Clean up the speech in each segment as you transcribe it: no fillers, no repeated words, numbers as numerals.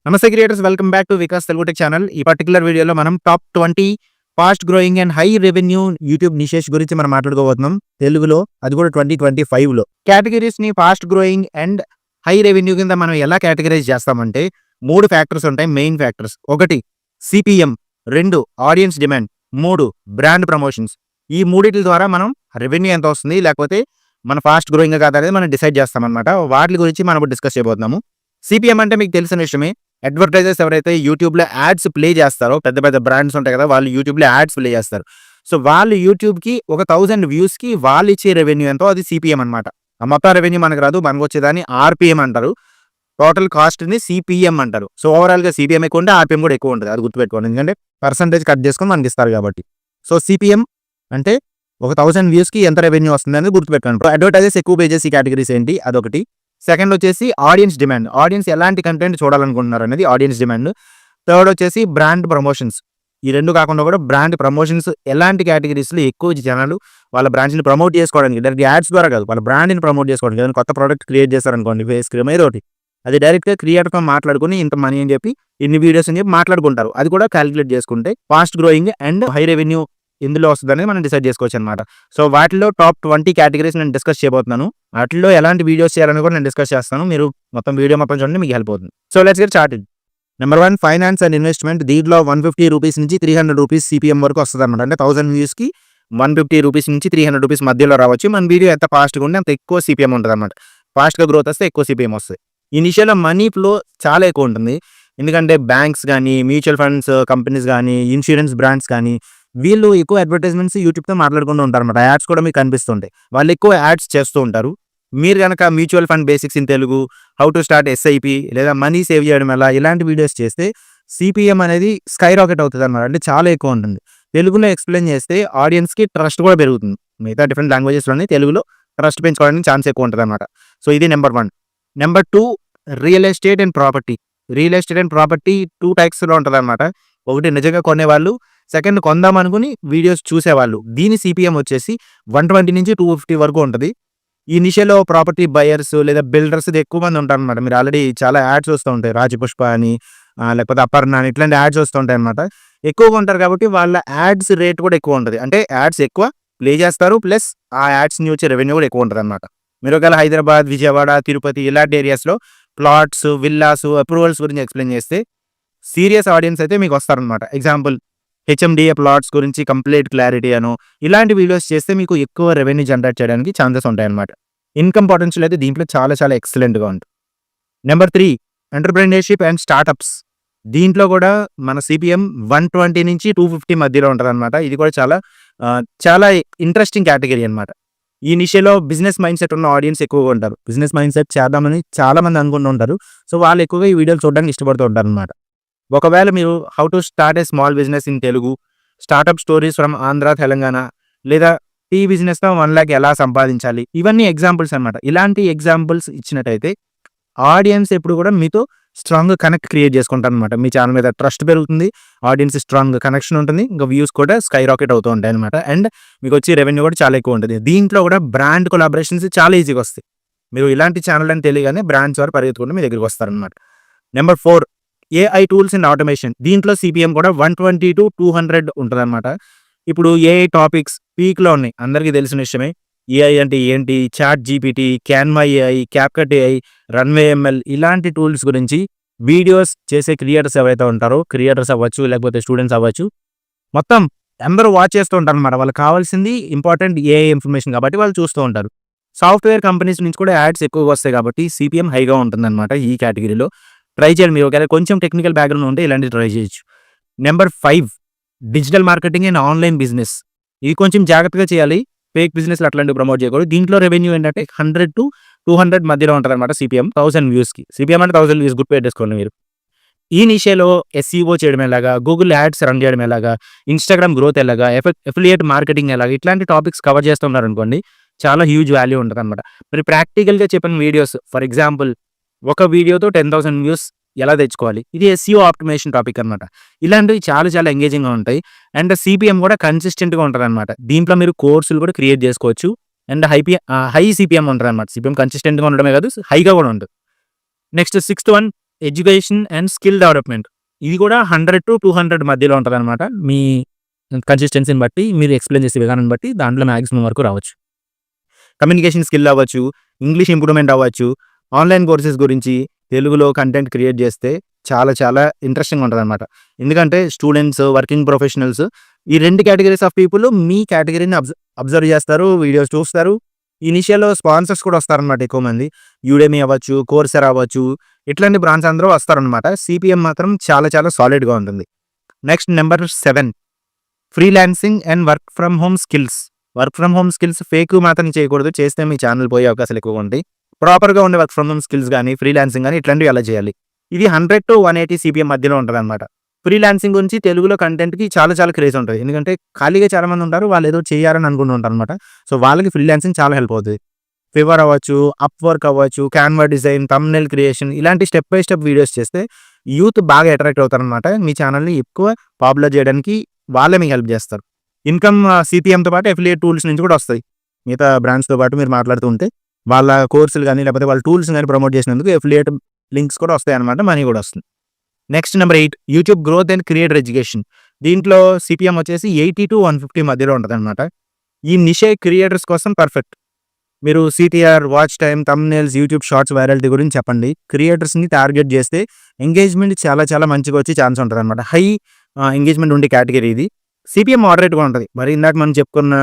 నమస్తే creators, welcome back to Vikas Telugu tech channel. ఈ particular వీడియోలో మనం top 20 fast growing and high revenue YouTube niches గురించి మనం మాట్లాడుకోబోతున్నాం తెలుగులో, అది కూడా 2025లో. కేటగిరీస్ ని fast growing and high revenue కింద మనం ఎలా కేటగిరైజ్ చేస్తామంటే 3 ఫ్యాక్టర్స్ ఉంటాయి, main factors. 1 CPM, 2 audience demand, 3 brand promotions. ఈ మూడిటి ద్వారా మనం రెవెన్యూ ఎంత వస్తుంది, లేకపోతే మన ఫాస్ట్ గ్రోయింగ్ కాదా అనేది మనం డిసైడ్ చేస్తామన్నమాట. వాటి గురించి మనం డిస్కస్ చేయబోతున్నాము. సిపిఎం అంటే మీకు తెలిసిన విషయమే. అడ్వర్టైజర్స్ ఎవరైతే యూట్యూబ్లో యాడ్స్ ప్లే చేస్తారో, పెద్ద పెద్ద బ్రాండ్స్ ఉంటాయి కదా, వాళ్ళు యూట్యూబ్లో యాడ్స్ ప్లే చేస్తారు. సో వాళ్ళు యూట్యూబ్కి 1000 వ్యూస్కి వాళ్ళు ఇచ్చే రెవెన్యూ ఎంతో అది సిపిఎం అనమాట. ఆ మొత్తం రెవెన్యూ మనకు రాదు, మనకు వచ్చేదాన్ని ఆర్పిఎం అంటారు. టోటల్ కాస్ట్ని సిపిఎం అంటారు. సో ఓవరాల్గా సిపిఎం ఎక్కువ ఉంటే ఆర్పిఎం కూడా ఎక్కువ ఉంటుంది, అది గుర్తుపెట్టుకోండి. ఎందుకంటే పర్సంటేజ్ కట్ చేసుకొని మనకి ఇస్తారు కాబట్టి. సో సిపిఎం అంటే 1000 వ్యూస్కి ఎంత రెవెన్యూ వస్తుంది అనేది గుర్తుపెట్టుకోండి. అడ్వర్టైజర్స్ ఎక్కువ పే చేసే కేటగిరీస్ ఏంటి, అదొకటి. సెకండ్ వచ్చేసి ఆడియన్స్ డిమాండ్, ఆడియన్స్ ఎలాంటి కంటెంట్ చూడాలనుకుంటున్నారు అనేది ఆడియన్స్ డిమాండ్. థర్డ్ వచ్చేసి బ్రాండ్ ప్రమోషన్స్. ఈ రెండు కాకుండా కూడా బ్రాండ్ ప్రమోషన్స్ ఎలాంటి కేటగిరీస్లో ఎక్కువ జనాలు వాళ్ళ బ్రాండ్ని ప్రమోట్ చేసుకోవడానికి, డైరెక్ట్ యాడ్స్ ద్వారా కాదు, వాళ్ళ బ్రాండ్ని ప్రమోట్ చేసుకోవడానికి. ఏదైనా కొత్త ప్రోడక్ట్ క్రియేట్ చేస్తారనుకోండి, ఫేస్ క్రీమ్ ఏదో ఒకటి, అది డైరెక్ట్గా క్రియేటర్తో మాట్లాడుకుని ఇంత మనీ అని చెప్పి ఇన్ని వీడియోస్ అని చెప్పి మాట్లాడుకుంటారు. అది కూడా క్యాలిక్యులేట్ చేసుకుంటే fast growing and high revenue ఇందులో వస్తుంది అనేది మనం డిసైడ్ చేసుకోవచ్చు అనమాట. సో వాటిలో టాప్ 20 కేటగిరీస్ నేను డిస్కస్ చేయబోతున్నాను. వాటిలో ఎలాంటి వీడియోస్ చేయాలని కూడా నేను డిస్కస్ చేస్తాను. మీరు వీడియో మొత్తం చూడండి, మీకు హెల్ప్ అవుతుంది. So let's get started. Number 1 finance and investment. దీంట్లో 150 రూపీస్ నుంచి 300 రూపీస్ సిపిఎం వరకు వస్తుంది అనమాట. అంటే 1000 వ్యూస్కి 150 రూపీస్ నుంచి 300 రూపీస్ మధ్యలో రావచ్చు. మన వీడియో ఎంత ఫాస్ట్గా ఉంటే అంత ఎక్కువ సిపిఎం ఉంటుంది అనమాట. ఫాస్ట్గా గ్రోత్ వస్తే ఎక్కువ సిపిఎం వస్తుంది. ఇనిషియల్ మనీ ఫ్లో చాలా ఎక్కువ ఉంటుంది. ఎందుకంటే బ్యాంక్స్ కానీ, మ్యూచువల్ ఫండ్స్ కంపెనీస్ కానీ, ఇన్సూరెన్స్ బ్రాండ్స్ కానీ, వీళ్ళు ఎక్కువ అడ్వర్టైజ్మెంట్స్ యూట్యూబ్తో మాట్లాడుకుంటూ ఉంటారు అనమాట. యాడ్స్ కూడా మీకు కనిపిస్తుంటాయి, వాళ్ళు ఎక్కువ యాడ్స్ చేస్తూ ఉంటారు. మీరు కనుక mutual fund basics in Telugu, how to start SIP, లేదా మనీ సేవ్ చేయడం ఎలా, ఇలాంటి వీడియోస్ చేస్తే సిపిఎం అనేది స్కై రాకెట్ అవుతుంది అనమాట. అంటే చాలా ఎక్కువ ఉంటుంది. తెలుగులో ఎక్స్ప్లెయిన్ చేస్తే ఆడియన్స్కి ట్రస్ట్ కూడా పెరుగుతుంది. మిగతా డిఫరెంట్ లాంగ్వేజెస్లోనే తెలుగులో ట్రస్ట్ పెంచుకోవడానికి ఛాన్స్ ఎక్కువ ఉంటుంది అనమాట. సో ఇది number 1. Number 2 real estate and property. Real estate and property 2 టైప్స్లో ఉంటుంది అనమాట. ఒకటి నిజంగా కొనేవాళ్ళు, సెకండ్ కొందాం అనుకుని వీడియోస్ చూసేవాళ్ళు. దీని సిపిఎం వచ్చేసి 120 నుంచి 250 వరకు ఉంటుంది. ఈ నిషేలో ప్రాపర్టీ బయర్స్ లేదా బిల్డర్స్ ఎక్కువ మంది ఉంటారు అనమాట. మీరు ఆల్రెడీ చాలా యాడ్స్ వస్తూ ఉంటాయి, రాజపుష్ప అని, లేకపోతే అపర్ణ అని, ఇట్లాంటి యాడ్స్ వస్తూ ఉంటాయి అనమాట. ఎక్కువగా ఉంటారు కాబట్టి వాళ్ళ యాడ్స్ రేట్ కూడా ఎక్కువ ఉంటుంది. అంటే యాడ్స్ ఎక్కువ ప్లే చేస్తారు, ప్లస్ ఆ యాడ్స్ నుంచి వచ్చే రెవెన్యూ కూడా ఎక్కువ ఉంటుంది అనమాట. మీరు ఒకవేళ హైదరాబాద్, విజయవాడ, తిరుపతి ఇలాంటి ఏరియాస్లో ప్లాట్స్, విల్లాస్, అప్రూవల్స్ గురించి ఎక్స్ప్లెయిన్ చేస్తే సీరియస్ ఆడియన్స్ అయితే మీకు వస్తారనమాట. ఎగ్జాంపుల్ హెచ్ఎండిఏ ప్లాట్స్ గురించి కంప్లీట్ క్లారిటీ అను, ఇలాంటి వీడియోస్ చేస్తే మీకు ఎక్కువ రెవెన్యూ జనరేట్ చేయడానికి ఛాన్సెస్ ఉంటాయన్నమాట. ఇన్కమ్ పొటెన్షియల్ అయితే దీంట్లో చాలా చాలా ఎక్సలెంట్గా ఉంటుంది. Number 3 entrepreneurship and startups. దీంట్లో కూడా మన సిపిఎం 120 నుంచి 250 మధ్యలో ఉంటుంది అనమాట. ఇది కూడా చాలా ఇంట్రెస్టింగ్ కేటగిరీ అనమాట. ఈ నిషేలో బిజినెస్ మైండ్ సెట్ ఉన్న ఆడియన్స్ ఎక్కువగా ఉంటారు. బిజినెస్ మైండ్ సెట్ చేద్దామని చాలా మంది అనుకుంటూ ఉంటారు. సో వాళ్ళు ఎక్కువగా ఈ వీడియోలు చూడడానికి ఇష్టపడుతూ ఉంటారు అనమాట. ఒకవేళ మీరు how to start a small business in Telugu, startup stories from Andhra, Telangana, లేదా టీ బిజినెస్తో 1 lakh ఎలా సంపాదించాలి, ఇవన్నీ ఎగ్జాంపుల్స్ అనమాట. ఇలాంటి ఎగ్జాంపుల్స్ ఇచ్చినట్టయితే ఆడియన్స్ ఎప్పుడు కూడా మీతో స్ట్రాంగ్ కనెక్ట్ క్రియేట్ చేసుకుంటారు అనమాట. మీ ఛానల్ మీద ట్రస్ట్ పెరుగుతుంది, ఆడియన్స్ స్ట్రాంగ్ కనెక్షన్ ఉంటుంది, ఇంకా వ్యూస్ కూడా స్కై రాకెట్ అవుతూ ఉంటాయి అనమాట. అండ్ మీకు వచ్చి రెవెన్యూ కూడా చాలా ఎక్కువ ఉంటుంది. దీంట్లో కూడా బ్రాండ్ కొలాబరేషన్స్ చాలా ఈజీగా వస్తాయి. మీరు ఇలాంటి ఛానల్ అని తెలియగానే బ్రాండ్స్ వారు పరిగెత్తుకుంటూ మీ దగ్గరికి వస్తారనమాట. Number 4 AI tools and automation. దీంట్లో సిపిఎం కూడా 120 to 200 ఉంటుంది అనమాట. ఇప్పుడు ఏఐ టాపిక్స్ పీక్లో ఉన్నాయి, అందరికీ తెలిసిన విషయమే. ఏఐ అంటే ఏంటి, ChatGPT, Canva AI, CapCut AI, Runway ML, ఇలాంటి టూల్స్ గురించి వీడియోస్ చేసే క్రియేటర్స్ ఎవరైతే ఉంటారో, క్రియేటర్స్ అవ్వచ్చు లేకపోతే స్టూడెంట్స్ అవ్వచ్చు, మొత్తం అందరూ వాచ్ చేస్తూ ఉంటారు అనమాట. వాళ్ళకి కావాల్సింది ఇంపార్టెంట్ ఏఐ ఇన్ఫర్మేషన్ కాబట్టి వాళ్ళు చూస్తూ ఉంటారు. సాఫ్ట్వేర్ కంపెనీస్ నుంచి కూడా యాడ్స్ ఎక్కువగా వస్తాయి కాబట్టి సిపిఎం హైగా ఉంటుంది అనమాట. ఈ కేటగిరీలో ట్రై చేయండి. మీరు ఒకవేళ కొంచెం టెక్నికల్ బ్యాక్గ్రౌండ్ ఉంటే ఇలాంటివి ట్రై చేయొచ్చు. Number 5 digital marketing and online business. ఇది కొంచెం జాగ్రత్తగా చేయాలి, ఫేక్ బిజినెస్లు అట్లాంటివి ప్రమోట్ చేయకూడదు. దీంట్లో రెవెన్యూ ఏంటంటే 100 to 200 మధ్యలో ఉంటుంది అనమాట. సిపిఎం 1000 వ్యూస్కి. సిపిఎం అంటే 1000 వ్యూస్, గుర్తుపెట్టేసుకోండి మీరు. ఈ నిషేలో ఎస్ఈఓ చేయడం ఎలాగా, గూగుల్ యాడ్స్ రన్ చేయడం ఎలాగా, ఇన్స్టాగ్రామ్ గ్రోత్ ఎలాగా, ఎఫిలియేట్ మార్కెటింగ్ ఎలాగా, ఇట్లాంటి టాపిక్స్ కవర్ చేస్తున్నారు అనుకోండి, చాలా హ్యూజ్ వాల్యూ ఉంటుంది అనమాట. మరి ప్రాక్టికల్గా చెప్పిన వీడియోస్, ఫర్ ఎగ్జాంపుల్ ఒక వీడియోతో 10,000 వ్యూస్ ఎలా తెచ్చుకోవాలి, ఇది ఎస్ఈఓ ఆప్టిమైజేషన్ టాపిక్ అనమాట. ఇలాంటివి చాలా చాలా ఎంగేజింగ్గా ఉంటాయి. అండ్ సిపిఎం కూడా కన్సిస్టెంట్గా ఉంటుంది అనమాట. దీంట్లో మీరు కోర్సులు కూడా క్రియేట్ చేసుకోవచ్చు. అండ్ హై సిపిఎం ఉంటుంది అనమాట. సిపిఎం కన్సిస్టెంట్గా ఉండడమే కాదు, హైగా కూడా ఉంటుంది. Next 6th 1 education and skill development. ఇది కూడా 100-200 మధ్యలో ఉంటదనమాట. మీ కన్సిస్టెన్సీని బట్టి, మీరు ఎక్స్‌ప్లెయిన్ చేసే విధానాన్ని బట్టి దాంట్లో మాక్సిమం వరకు రావచ్చు. కమ్యూనికేషన్ స్కిల్ అవ్వచ్చు, ఇంగ్లీష్ ఇంప్రూవ్‌మెంట్ అవ్వచ్చు, ఆన్‌లైన్ కోర్సెస్ గురించి తెలుగులో కంటెంట్ క్రియేట్ చేస్తే చాలా ఇంట్రెస్టింగ్‌గా ఉంటదనమాట. ఎందుకంటే స్టూడెంట్స్, వర్కింగ్ ప్రొఫెషనల్స్ ఈ 2 కేటగరీస్ ఆఫ్ పీపుల్ మీ కేటగరీని అబ్జర్వ్ చేస్తారు, వీడియోస్ చూస్తారు. ఇనిషియల్‌లో స్పాన్సర్స్ కూడా వస్తారనమాట ఎక్కువ మంది. యుడెమీ అవ్వచ్చు, కోర్సెరా అవ్వచ్చు, ఇట్లాంటి బ్రాండ్స్ అందరూ వస్తారనమాట. సీపీఎం మాత్రం చాలా సాలిడ్‌గా ఉంటుంది. Next number 7 freelancing and work from home skills. Work from home skills fake మాత్రం చేయకూడదు. చేస్తే మీ ఛానల్ పోయే అవకాశాలు ఎక్కువగా ఉంటాయి. ప్రాపర్‌గా ఉండే వర్క్ ఫ్రమ్ హోమ్ స్కిల్స్ గానీ, ఫ్రీలాన్సింగ్ గానీ ఇట్లాంటివి ఎలా చేయాలి. ఇది 100-180 సీపీఎం మధ్యలో ఉంటదనమాట. ఫ్రీలాన్సింగ్ గురించి తెలుగులో కంటెంట్‌కి చాలా క్రేజ్ ఉంటది. ఎందుకంటే ఖాళీగా చాలా మంది ఉంటారు. వాళ్ళు ఏదో చేయాలని అనుకుంటూ ఉంటారనమాట. సో వాళ్ళకి ఫ్రీలాన్సింగ్ చాలా హెల్ప్ అవుతది. ఫివర్ అవ్వచ్చు, అప్‌వర్క్ అవ్వచ్చు, క్యాన్వా డిజైన్, థంబ్‌నెయిల్ క్రియేషన్ ఇలాంటి స్టెప్ బై స్టెప్ వీడియోస్ చేస్తే యూత్ బాగా అట్రాక్ట్ అవుతారనమాట. మీ ఛానల్‌ని ఎక్కువ పాపులర్ చేయడానికి వాళ్ళే మీకు హెల్ప్ చేస్తారు. ఇన్‌కమ్ సీపీఎంతో పాటు అఫిలియేట్ టూల్స్ నుంచి కూడా వస్తాయి. మిగతా బ్రాండ్స్‌తో పాటు మీరు మాట్లాడుతూ ఉంటే వాళ్ళ కోర్సులు గానీ, లేకపోతే వాళ్ళ టూల్స్‌ని గానీ ప్రమోట్ చేసినందుకు అఫిలియేట్ లింక్స్ కూడా వస్తాయన్నమాట. మనీ కూడా వస్తుంది. Next number 8 YouTube growth and creator education. దీంట్లో సీపీఎం వచ్చేసి 80-150 మధ్యలో ఉంటదనమాట. ఈ నిషే క్రియేటర్స్ కోసం పర్ఫెక్ట్. మీరు CTR, watch time, thumbnails, YouTube shorts virality గురించి చెప్పండి. క్రియేటర్స్‌ని టార్గెట్ చేస్తే ఎంగేజ్‌మెంట్ చాలా మంచిగా వచ్చే ఛాన్స్ ఉంటదనమాట. హై ఎంగేజ్‌మెంట్ ఉండే కేటగిరీ ఇది. సీపీఎం మోడరేట్‌గా ఉంటది. మరి ఇందాక మనం చెప్పుకున్న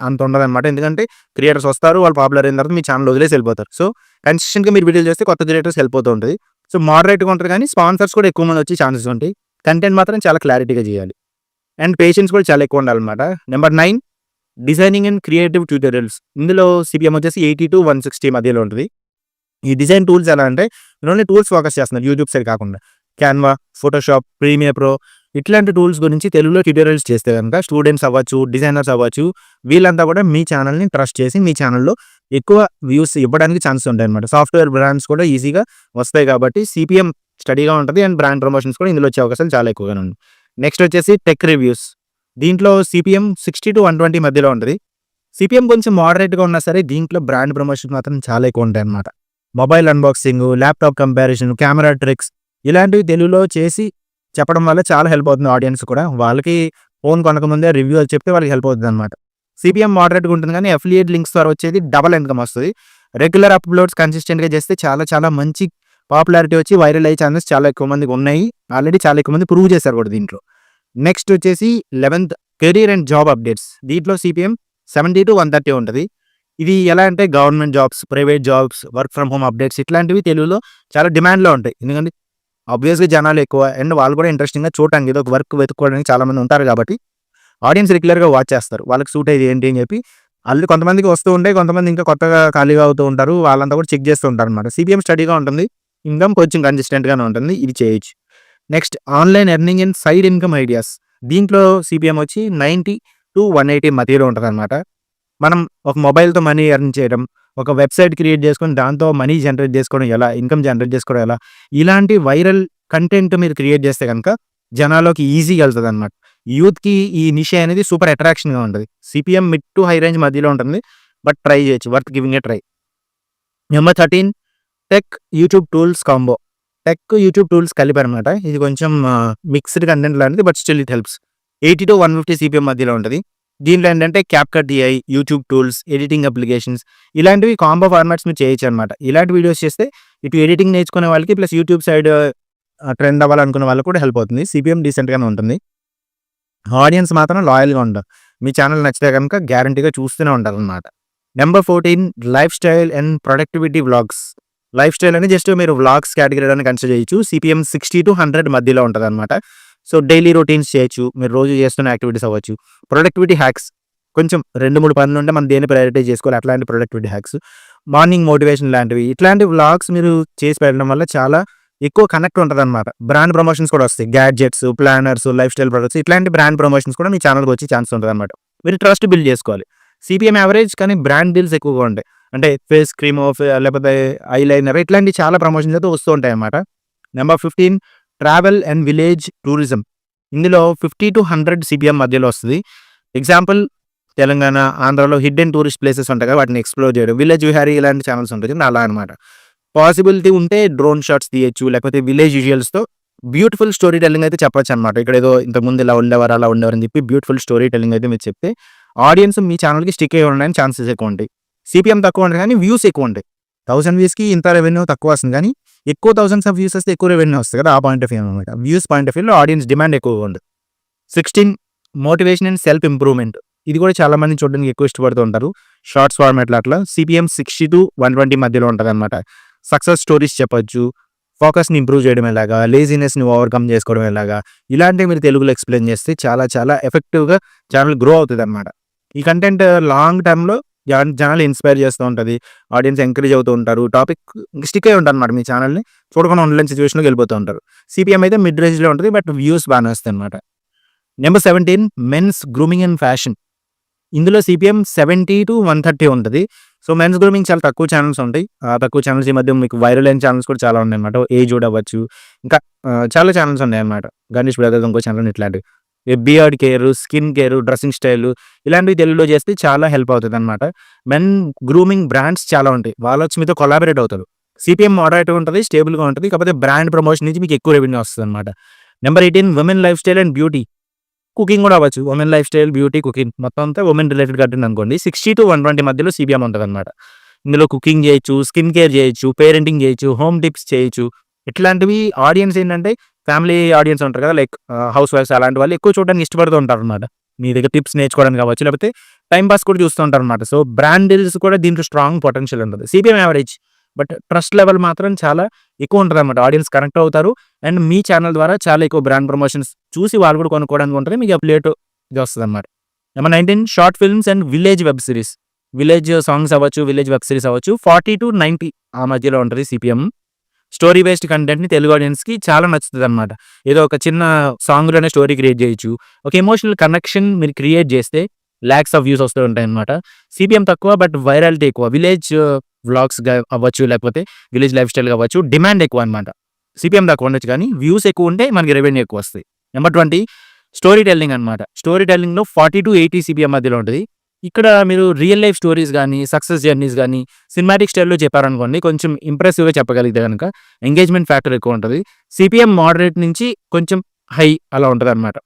అంత ఉండదనమాట. ఎందుకంటే క్రియేటర్స్ వస్తారు, వాళ్ళు పాపులర్ అయిన తర్వాత మీ ఛానల్ వదిలేసి వెళ్ళిపోతారు. సో కన్సిస్టెంట్‌గా మీరు వీడియోలు చేస్తే కొత్త క్రియేటర్స్ హెల్ప్ అవుతూ ఉంటది. సో మోడరేట్‌గా ఉంటది కానీ స్పాన్సర్స్ కూడా ఎక్కువ మంది వచ్చే ఛాన్సెస్ ఉంటాయి. కంటెంట్ మాత్రం చాలా క్లారిటీగా చేయాలి. అండ్ పేషెన్స్ కూడా చాలా ఎక్కువ ఉండాలన్నమాట. Number 9 designing and creative tutorials. ఇందులో సీపీఎం వచ్చేసి 80-160 మధ్యలో ఉంటది. ఈ డిజైన్ టూల్స్ ఎలా అంటే మీరు ఓన్లీ టూల్స్ ఫోకస్ చేస్తున్నారు యూట్యూబ్ సైడ్ కాకుండా. క్యాన్వా, ఫోటోషాప్, ప్రీమియర్ ప్రో ఇట్లాంటి టూల్స్ గురించి తెలుగులో ట్యూటోరియల్స్ చేస్తే గనుక స్టూడెంట్స్ అవ్వచ్చు, డిజైనర్స్ అవ్వచ్చు, వీళ్ళంతా కూడా మీ ఛానల్‌ని ట్రస్ట్ చేసి మీ ఛానల్‌లో ఎక్కువ వ్యూస్ ఇవ్వడానికి ఛాన్సెస్ ఉంటాయన్నమాట. సాఫ్ట్‌వేర్ బ్రాండ్స్ కూడా ఈజీగా వస్తాయి కాబట్టి సీపీఎం స్టడీగా ఉంటది. అండ్ బ్రాండ్ ప్రమోషన్స్ కూడా ఇందులో వచ్చే అవకాశాలు చాలా ఎక్కువగానే ఉన్నాయి. నెక్స్ట్ వచ్చేసి టెక్ రివ్యూస్. దీంట్లో సీపీఎం 60-120 మధ్యలో ఉంటది. సీపీఎం కొంచెం మోడరేట్‌గా ఉన్నా సరే దీంట్లో బ్రాండ్ ప్రమోషన్స్ మాత్రం చాలా ఎక్కువ ఉంటాయన్నమాట. Mobile unboxing, laptop comparison, camera tricks ఇలాంటివి తెలుగులో చేసి చెప్పడం వల్ల చాలా హెల్ప్ అవుతుంది ఆడియన్స్ కూడా. వాళ్ళకి ఫోన్ కొనకముందే రివ్యూ అది చెప్తే వాళ్ళకి హెల్ప్ అవుతుందన్నమాట. సీపీఎం మోడరేట్‌గా ఉంటుంది కానీ అఫిలియేట్ లింక్స్ ద్వారా వచ్చేది డబుల్ ఇన్‌కమ్ వస్తది. రెగ్యులర్ అప్‌లోడ్స్ కన్సిస్టెంట్‌గా చేస్తే చాలా మంచి పాపులారిటీ వచ్చి వైరల్ అయ్యే ఛాన్సెస్ చాలా ఎక్కువ మందికి ఉన్నాయి. ఆల్రెడీ చాలా ఎక్కువ మంది ప్రూవ్ చేశారు కూడా దీంట్లో. నెక్స్ట్ వచ్చేసి 11th career and job updates. దీంట్లో సీపీఎం 70-130 ఉంటది. ఇది ఎలా అంటే government jobs, private jobs, work from home updates ఇట్లాంటివి తెలుగులో చాలా డిమాండ్‌లో ఉంటాయి. ఎందుకంటే ఆబ్వియస్‌గా జనాలు ఎక్కువ అండ్ వాళ్ళు కూడా ఇంట్రెస్టింగ్‌గా చూడటానికి ఏదో ఒక వర్క్ వెతుక్కోవడానికి చాలా మంది ఉంటారు కాబట్టి ఆడియన్స్ రెగ్యులర్‌గా వాచ్ చేస్తారు. వాళ్ళకి సూట్ అయ్యేది ఏంటి అని చెప్పి ఆల్రెడీ కొంతమందికి వస్తూ ఉంటాయి. కొంతమంది ఇంకా కొత్తగా ఖాళీగా అవుతూ ఉంటారు. వాళ్ళంతా కూడా చెక్ చేస్తూ ఉంటారనమాట. సీపీఎం స్టడీగా ఉంటుంది. ఇన్‌కమ్ కొంచెం కన్సిస్టెంట్‌గానే ఉంటుంది. ఇది చేయొచ్చు. Next online earning and side income ideas. దీంట్లో సీపీఎం వచ్చి 90-180 మధ్యలో ఉంటదనమాట. మనం ఒక మొబైల్‌తో మనీ ఎర్న్ చేయడం, ఒక వెబ్‌సైట్ క్రియేట్ చేసుకొని దాంతో మనీ జనరేట్ చేసుకోవడం ఎలా, ఇన్‌కమ్ జనరేట్ చేసుకోవడం ఎలా, ఇలాంటి వైరల్ కంటెంట్ మీరు క్రియేట్ చేస్తే గనుక జనాల్లోకి ఈజీగా వెళ్తదనమాట. యూత్‌కి ఈ నిషే అనేది సూపర్ అట్రాక్షన్‌గా ఉంటది. CPM mid to high range మధ్యలో ఉంటుంది. బట్ ట్రై చేయొచ్చు. Worth giving a try. Number 13 tech YouTube tools combo. Tech YouTube tools కలిపారనమాట. ఇది కొంచెం మిక్స్డ్ కంటెంట్ లాంటిది but still it helps. 80-150 CPM మధ్యలో ఉంటది. దీంట్లో ఏంటంటే CapCut AI, YouTube tools, editing applications ఇలాంటివి కాంబో ఫార్మాట్స్ మీరు చేయొచ్చనమాట. ఇలాంటి వీడియోస్ చేస్తే ఇటు ఎడిటింగ్ నేర్చుకునే వాళ్ళకి ప్లస్ యూట్యూబ్ సైడ్ ట్రెండ్ అవ్వాలనుకునే వాళ్ళకి కూడా హెల్ప్ అవుతుంది. సీపీఎం డీసెంట్‌గానే ఉంటుంది. ఆడియన్స్ మాత్రం లాయల్‌గా ఉంటారు. మీ ఛానల్ నచ్చితే గనుక గ్యారంటీగా చూస్తూనే ఉంటారనమాట. Number 14 life style and productivity vlogs. Life style అని జస్ట్ మీరు వ్లాగ్స్ కేటగిరీలోనే కన్సిడర్ చేయొచ్చు. సీపీఎం 60-100 మధ్యలో ఉంటదనమాట. సో డైలీ రొటీన్స్ చేయొచ్చు. మీరు రోజు చేస్తున్న యాక్టివిటీస్ అవ్వచ్చు. ప్రొడక్టివిటీ హ్యాక్స్ కొంచెం 2-3 పనులుంటే మనం దేన్ని ప్రయారిటైజ్ చేసుకోవాలి అట్లాంటి ప్రొడక్టివిటీ హ్యాక్స్. మార్నింగ్ మోటివేషన్ లాంటివి ఇట్లాంటి వ్లాగ్స్ మీరు చేసి పెట్టడం వల్ల చాలా ఎక్కువ కనెక్ట్ ఉంటదనమాట. బ్రాండ్ ప్రమోషన్స్ కూడా వస్తాయి. Gadgets, planners, life style products ఇట్లాంటి బ్రాండ్ ప్రమోషన్స్ కూడా మీ ఛానల్‌కి వచ్చే ఛాన్స్ ఉంటదనమాట. మీరు ట్రస్ట్ బిల్డ్ చేసుకోవాలి. సీపీఎం యావరేజ్ కానీ బ్రాండ్ డీల్స్ ఎక్కువగా ఉంటాయి. అంటే ఫేస్ క్రీమో లేకపోతే ఐలైనర్ ఇట్లాంటి చాలా ప్రమోషన్స్ అయితే వస్తూ ఉంటాయన్నమాట. Number 15 travel and village tourism. ఇందులో 50-100 సీపీఎం మధ్యలో వస్తది. ఎగ్జాంపుల్ తెలంగాణ, ఆంధ్రాలో హిడ్డెన్ టూరిస్ట్ ప్లేసెస్ ఉంటాయి కదా వాటిని ఎక్స్‌ప్లోర్ చేయడం. విలేజ్ విహారీ ఇలాంటి ఛానల్స్ ఉంటాయి చూడండి అలా అనమాట. పాసిబిలిటీ ఉంటే డ్రోన్ షాట్స్ తీయొచ్చు, లేకపోతే విలేజ్ విజువల్స్‌తో బ్యూటిఫుల్ స్టోరీ టెల్లింగ్ అయితే చెప్పొచ్చనమాట. ఇక్కడేదో ఇంతకుముందు ఇలా ఉండేవారు, అలా ఉండేవారని చెప్పి బ్యూటిఫుల్ స్టోరీ టెల్లింగ్ అయితే మీరు చెప్తే ఆడియన్స్ మీ ఛానల్‌కి స్టిక్ అయ్యి ఉండడానికి ఛాన్సెస్ ఎక్కువుంటాయి. సీపీఎం తక్కువ ఉంటది కానీ వ్యూస్ ఎక్కువుంటాయి. 1000 వ్యూస్‌కి ఇంత రెవెన్యూ తక్కువ వస్తుంది కానీ ఎక్కువ థౌసండ్స్ ఆఫ్ వ్యూస్ వస్తే ఎక్కువ రెవెన్యూ వస్తది కదా! ఆ పాయింట్ ఆఫ్ వ్యూ అనమాట. వ్యూస్ పాయింట్ ఆఫ్ వ్యూలో ఆడియన్స్ డిమాండ్ ఎక్కువగా ఉంది. 16 మోటివేషన్ అండ్ సెల్ఫ్ ఇంప్రూవ్‌మెంట్. ఇది కూడా చాలా మంది చూడడానికి ఎక్కువ ఇష్టపడుతూ ఉంటారు. షార్ట్స్ ఫార్మాట్‌లో అట్లా. సీపీఎం 60-120 మధ్యలో ఉంటదనమాట. సక్సెస్ స్టోరీస్ చెప్పొచ్చు. ఫోకస్‌ని ఇంప్రూవ్ చేయడం ఎలాగా, లేజినెస్‌ని ఓవర్‌కమ్ చేసుకోవడం ఎలాగా, ఇలాంటివి మీరు తెలుగులో ఎక్స్‌ప్లెయిన్ చేస్తే చాలా చాలా ఎఫెక్టివ్‌గా ఛానల్ గ్రో అవుతదనమాట. ఈ కంటెంట్ లాంగ్ టర్మ్‌లో జనాలు ఇన్‌స్పైర్ చేస్తూ ఉంటది. ఆడియన్స్ ఎంకరేజ్ అవుతూ ఉంటారు. టాపిక్ స్టిక్ అయ్యి ఉంటదనమాట మీ ఛానల్‌ని. చూడకుండా ఉండలేని సిట్యుయేషన్‌లోకి వెళ్ళిపోతూ ఉంటారు. సీపీఎం అయితే మిడ్ రేంజ్‌లో ఉంటది. బట్ వ్యూస్ బానే వస్తాయనమాట. Number 17 men's grooming and fashion. ఇందులో సీపీఎం 70-130 ఉంటది. సో, మెన్స్ గ్రూమింగ్ చాలా తక్కువ ఛానెల్స్ ఉంటాయి. తక్కువ ఛానెల్స్ ఈ మధ్య మీకు వైరల్ అయిన ఛానెల్స్ కూడా చాలా ఉన్నాయన్నమాట. ఏజుడ్ అవ్వచ్చు. ఇంకా చాలా ఛానెల్స్ ఉన్నాయన్నమాట. గణేష్ బ్రదర్స్ ఇంకో ఛానెల్ ఇట్లాంటివి. Beard care, skin care, dressing style ఇలాంటివి తెలుగులో చేస్తే చాలా హెల్ప్ అవుతదన్నమాట. మెన్ గ్రూమింగ్ బ్రాండ్స్ చాలా ఉంటాయి. వాళ్ళొచ్చి మీతో కొలాబరేట్ అవుతారు. సీపీఎం మోడరేట్‌గా ఉంటది. స్టేబుల్‌గా ఉంటది. కాకపోతే బ్రాండ్ ప్రమోషన్ నుంచి మీకు ఎక్కువ రెవెన్యూ వస్తదన్నమాట. Number 18 women lifestyle and beauty. Cooking కూడా అవ్వచ్చు. Women lifestyle, beauty, cooking మొత్తం అంతా ఉమెన్ రిలేటెడ్ కంటెంట్ అనుకోండి. 60-120 మధ్యలో సీపీఎం ఉంటదన్నమాట. ఇందులో కుకింగ్ చేయొచ్చు, స్కిన్ కేర్ చేయొచ్చు, పేరెంటింగ్ చేయొచ్చు, హోమ్ టిప్స్ చేయొచ్చు. ఇట్లాంటివి ఆడియన్స్ ఏంటంటే ఫ్యామిలీ ఆడియన్స్ ఉంటారు కదా! లైక్ హౌస్ వైఫ్స్ అలాంటి వాళ్ళు ఎక్కువ చూడడానికి ఇష్టపడుతూ ఉంటారన్నమాట. మీ దగ్గర టిప్స్ నేర్చుకోవడానికి కావచ్చు, లేకపోతే టైమ్ పాస్ కూడా చూస్తూ ఉంటారన్నమాట. సో, బ్రాండ్ డీల్స్ కూడా దీంట్లో స్ట్రాంగ్ పొటెన్షియల్ ఉంటది. CPM average. But trust level మాత్రం చాలా ఎక్కువ ఉంటదన్నమాట. ఆడియన్స్ కనెక్ట్ అవుతారు. అండ్ మీ ఛానల్ ద్వారా చాలా ఎక్కువ బ్రాండ్ ప్రమోషన్స్ చూసి వాళ్ళు కూడా కొనుక్కోవడానికి ఉంటది. మీకు అఫిలియేట్ ఇది వస్తదన్నమాట. Number 19 short films and village web series. Village songs అవ్వచ్చు, విలేజ్ వెబ్ సిరీస్ అవ్వచ్చు. 40-90 ఆ మధ్యలో ఉంటది సీపీఎం. స్టోరీ బేస్డ్ కంటెంట్‌ని తెలుగు ఆడియన్స్‌కి చాలా నచ్చుతదన్నమాట. ఏదో ఒక చిన్న సాంగ్‌లోనే స్టోరీ క్రియేట్ చేయొచ్చు. ఒక ఎమోషనల్ కనెక్షన్ మీరు క్రియేట్ చేస్తే లాక్స్ ఆఫ్ వ్యూస్ వస్తూ ఉంటాయన్నమాట. సీపీఎం తక్కువ బట్ వైరాలిటీ ఎక్కువ. విలేజ్ వ్లాగ్స్‌గా అవ్వచ్చు, లేకపోతే విలేజ్ లైఫ్ స్టైల్‌గా అవ్వచ్చు. డిమాండ్ ఎక్కువ అనమాట. సీపీఎం తక్కువ ఉండొచ్చు కానీ వ్యూస్ ఎక్కువ ఉంటే మనకి రెవెన్యూ ఎక్కువ వస్తాయి. నెంబర్ 20 స్టోరీ టెల్లింగ్ అనమాట. స్టోరీ టెల్లింగ్‌లో 40-80 సీపీఎం మధ్యలో ఉంటది. ఇక్కడ మీరు రియల్ లైఫ్ స్టోరీస్ గానీ, సక్సెస్ జర్నీస్ గానీ, సినిమాటిక్ స్టైల్‌లో చెప్పారనుకోండి కొంచెం ఇంప్రెసివ్‌గా చెప్పగలిగితే గనక ఎంగేజ్‌మెంట్ ఫ్యాక్టర్ ఎక్కువ ఉంటది. సీపీఎం మోడరేట్ నుంచి కొంచెం హై అలా ఉంటదనమాట.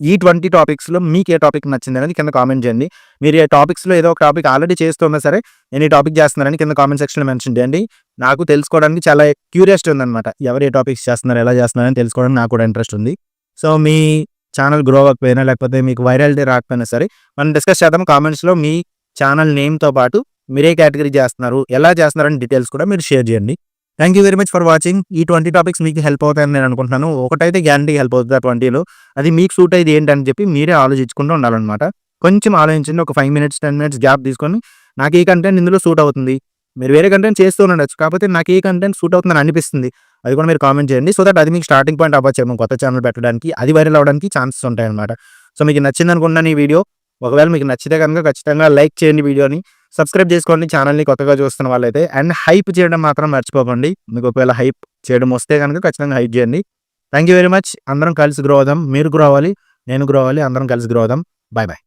ఈ 20 టాపిక్స్‌లో మీకు ఏ టాపిక్ నచ్చిందనేది కింద కామెంట్ చేయండి. మీరు ఏ టాపిక్స్‌లో ఏదో ఒక టాపిక్ ఆల్రెడీ చేస్తున్నా సరే, నేను ఈ టాపిక్ చేస్తున్నానని కింద కామెంట్ సెక్షన్‌లో మెన్షన్ చేయండి. నాకు తెలుసుకోవడానికి చాలా క్యూరియాసిటీ ఉందనమాట. ఎవరు ఏ టాపిక్స్ చేస్తున్నారు, ఎలా చేస్తున్నారని తెలుసుకోవడానికి నాకు కూడా ఇంట్రెస్ట్ ఉంది. సో, మీ ఛానల్ గ్రో అవ్వకపోయినా, లేకపోతే మీకు వైరాలిటీ రాకపోయినా సరే, మనం డిస్కస్ చేద్దాం. కామెంట్స్‌లో మీ ఛానల్ నేమ్‌తో పాటు మీరు ఏ కేటగిరీ చేస్తున్నారు, ఎలా చేస్తున్నారని డీటెయిల్స్ కూడా మీరు షేర్ చేయండి. Thank you very much for watching. ఈ 20 టాపిక్స్ మీకు హెల్ప్ అవుతాయని నేను అనుకుంటున్నాను. ఒకటైతే గ్యారంటీగా హెల్ప్ అవుతది ఆ 20లో. అది మీకు సూట్ అయ్యేది ఏంటని చెప్పి మీరే ఆలోచించుకుంటూ ఉండాలన్నమాట. కొంచెం ఆలోచించండి. ఒక 5 మినిట్స్, 10 మినిట్స్ గ్యాప్ తీసుకొని నాకు ఈ కంటెంట్ ఇందులో సూట్ అవుతుంది. మీరు వేరే కంటెంట్ చేస్తూ ఉండొచ్చు. కాకపోతే నాకు ఏ కంటెంట్ సూట్ అవుతుందని అనిపిస్తుంది. అది కూడా మీరు కామెంట్ చేయండి. సో దట్ అది మీకు స్టార్టింగ్ పాయింట్ అవ్వచ్చేమో కొత్త ఛానల్ పెట్టడానికి. అది వైరల్ అవ్వడానికి ఛాన్సెస్ ఉంటాయన్నమాట. సో, మీకు నచ్చిందనుకుంటున్నాను ఈ వీడియో. ఒకవేళ మీకు నచ్చితే కనుక ఖచ్చితంగా లైక్ చేయండి వీడియోని. సబ్స్క్రైబ్ చేసుకోండి ఛానల్‌ని కొత్తగా చూస్తున్న వాళ్ళైతే. అండ్ హైప్ చేయడం మాత్రం మర్చిపోకండి. మీకు ఒకవేళ హైప్ చేయడం వస్తే గనుక ఖచ్చితంగా హైప్ చేయండి. Thank you very much. అందరం కలిసి గ్రో అవుదాం. మీరు గ్రో అవ్వాలి, నేను గ్రో అవ్వాలి. అందరం కలిసి గ్రో అవుదాం. By by.